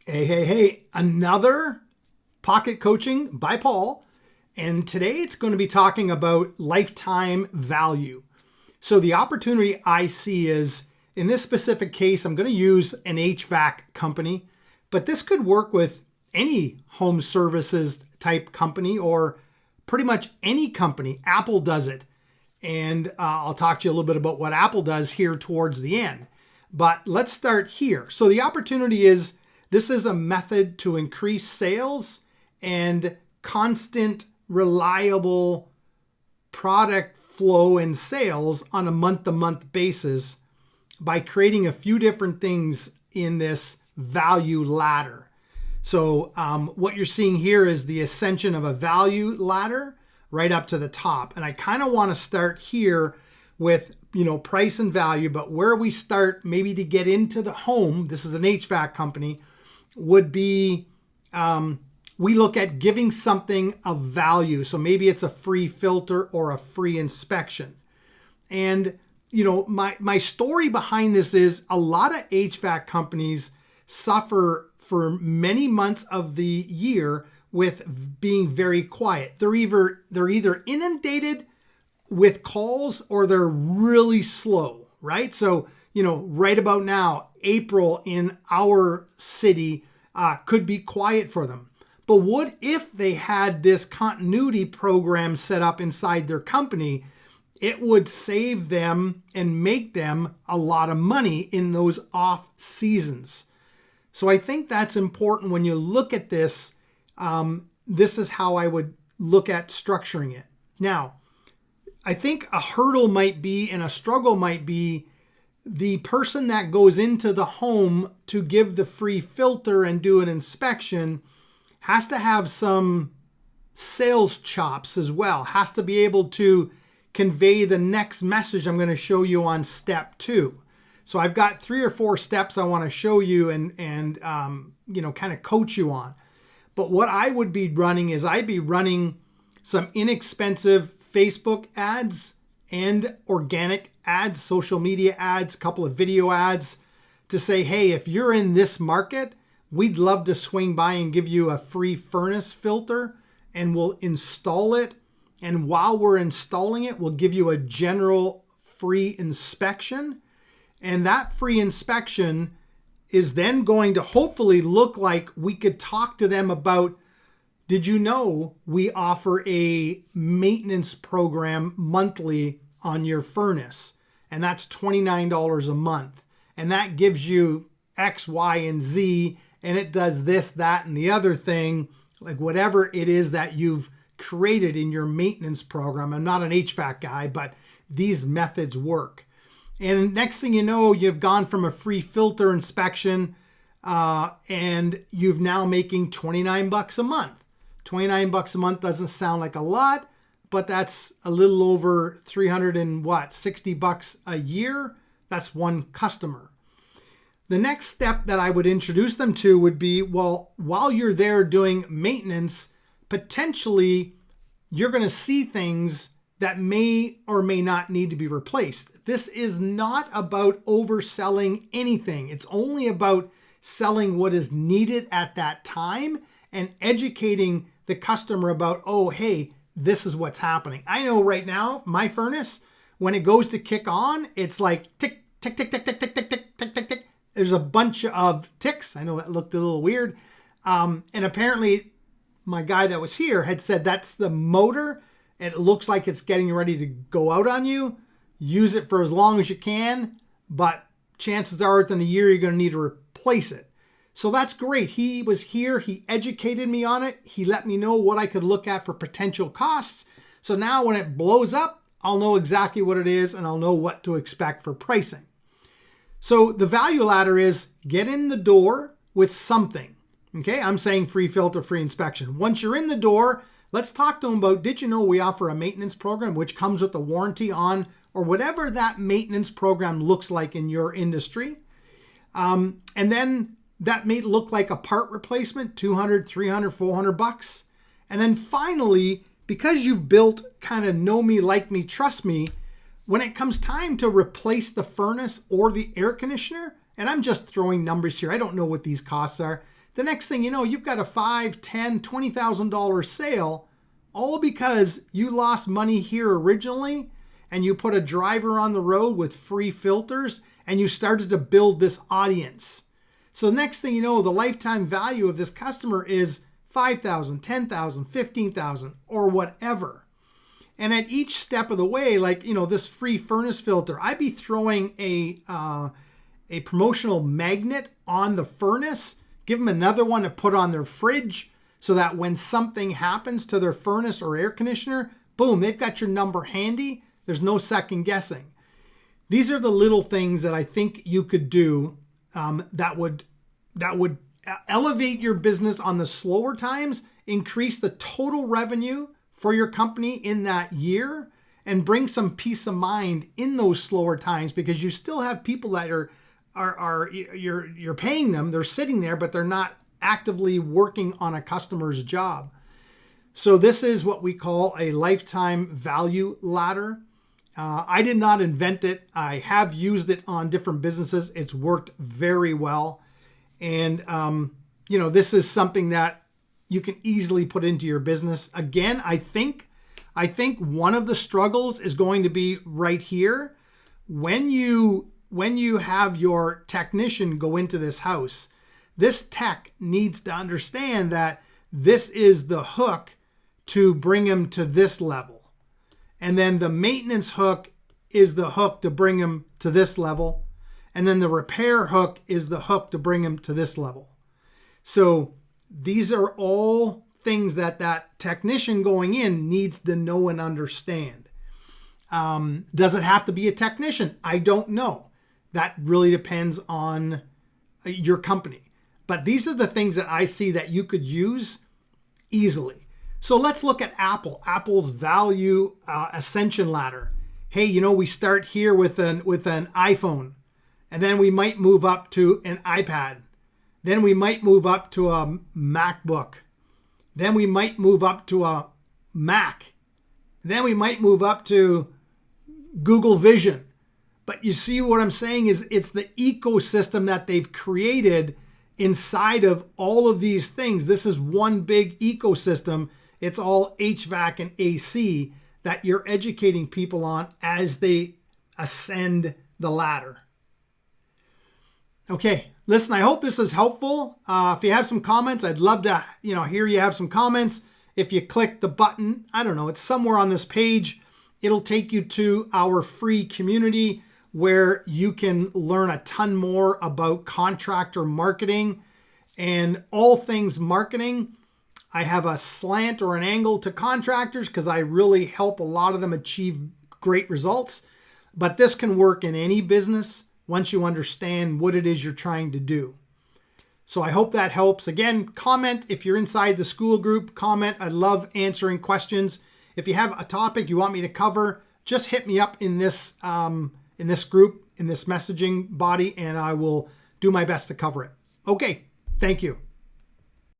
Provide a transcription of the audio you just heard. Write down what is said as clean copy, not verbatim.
Hey, another pocket coaching by Paul. And today it's going to be talking about lifetime value. So the opportunity I see is, in this specific case, I'm going to use an HVAC company, but this could work with any home services type company or pretty much any company. Apple does it. And I'll talk to you a little bit about what Apple does here towards the end. But let's start here. So the opportunity is, this is a method to increase sales and constant, reliable product flow and sales on a month-to-month basis by creating a few different things in this value ladder. So what you're seeing here is the ascension of a value ladder right up to the top. And I kind of want to start here with, price and value, but where we start maybe to get into the home, this is an HVAC company, would be we look at giving something of value. So maybe it's a free filter or a free inspection. And, my story behind this is a lot of HVAC companies suffer for many months of the year with being very quiet. They're either inundated with calls or they're really slow, right? So, right about now, April in our city could be quiet for them. But what if they had this continuity program set up inside their company? It would save them and make them a lot of money in those off seasons. So I think that's important when you look at this. This is how I would look at structuring it. Now, I think a hurdle might be and a struggle might be the person that goes into the home to give the free filter and do an inspection has to have some sales chops as well, has to be able to convey the next message I'm going to show you on step 2. So I've got 3 or 4 steps I want to show you and kind of coach you on. But what I would be running is I'd be running some inexpensive Facebook ads and organic ads, social media ads, a couple of video ads to say, hey, if you're in this market, we'd love to swing by and give you a free furnace filter and we'll install it. And while we're installing it, we'll give you a general free inspection. And that free inspection is then going to hopefully look like we could talk to them about, did you know we offer a maintenance program monthly on your furnace? And that's $29 a month. And that gives you X, Y, and Z. And it does this, that, and the other thing, like whatever it is that you've created in your maintenance program. I'm not an HVAC guy, but these methods work. And next thing you know, you've gone from a free filter inspection and you've now making $29 a month. $29 a month doesn't sound like a lot, but that's a little over $360 a year. That's one customer. The next step that I would introduce them to would be, well, while you're there doing maintenance, potentially you're going to see things that may or may not need to be replaced. This is not about overselling anything. It's only about selling what is needed at that time and educating the customer about, oh, hey, this is what's happening. I know right now, my furnace, when it goes to kick on, it's like tick, tick, tick, tick, tick, tick, tick, tick, tick, tick, tick. There's a bunch of ticks. I know that looked a little weird. And apparently my guy that was here had said that's the motor. It looks like it's getting ready to go out on you. Use it for as long as you can, but chances are within a year you're going to need to replace it. So that's great. He was here. He educated me on it. He let me know what I could look at for potential costs. So now when it blows up, I'll know exactly what it is and I'll know what to expect for pricing. So the value ladder is get in the door with something. Okay, I'm saying free filter, free inspection. Once you're in the door, let's talk to them about, did you know we offer a maintenance program which comes with a warranty on, or whatever that maintenance program looks like in your industry. And then that may look like a part replacement, $200, $300, $400. And then finally, because you've built kind of know me, like me, trust me, when it comes time to replace the furnace or the air conditioner, and I'm just throwing numbers here, I don't know what these costs are. The next thing you know, you've got a $5,000, $10,000, $20,000 sale, all because you lost money here originally and you put a driver on the road with free filters and you started to build this audience. So next thing you know, the lifetime value of this customer is $5,000, $10,000, $15,000, or whatever. And at each step of the way, like, this free furnace filter, I'd be throwing a promotional magnet on the furnace, give them another one to put on their fridge so that when something happens to their furnace or air conditioner, boom, they've got your number handy. There's no second guessing. These are the little things that I think you could do that would elevate your business on the slower times, increase the total revenue for your company in that year, and bring some peace of mind in those slower times, because you still have people that you're paying them, they're sitting there, but they're not actively working on a customer's job. So this is what we call a lifetime value ladder. I did not invent it. I have used it on different businesses. It's worked very well. And, this is something that you can easily put into your business. Again, I think one of the struggles is going to be right here. When you have your technician go into this house, this tech needs to understand that this is the hook to bring him to this level. And then the maintenance hook is the hook to bring him to this level. And then the repair hook is the hook to bring him to this level. So these are all things that technician going in needs to know and understand. Does it have to be a technician? I don't know. That really depends on your company. But these are the things that I see that you could use easily. So let's look at Apple. Apple's value ascension ladder. Hey, we start here with an iPhone, and then we might move up to an iPad. Then we might move up to a MacBook. Then we might move up to a Mac. Then we might move up to Google Vision. But you see what I'm saying is it's the ecosystem that they've created inside of all of these things. This is one big ecosystem. It's all HVAC and AC that you're educating people on as they ascend the ladder. Okay, listen, I hope this is helpful. If you have some comments, I'd love to, hear you have some comments. If you click the button, I don't know, it's somewhere on this page. It'll take you to our free community where you can learn a ton more about contractor marketing and all things marketing. I have a slant or an angle to contractors because I really help a lot of them achieve great results. But this can work in any business once you understand what it is you're trying to do. So I hope that helps. Again, comment if you're inside the school group. Comment. I love answering questions. If you have a topic you want me to cover, just hit me up in this group, in this messaging body, and I will do my best to cover it. Okay, thank you.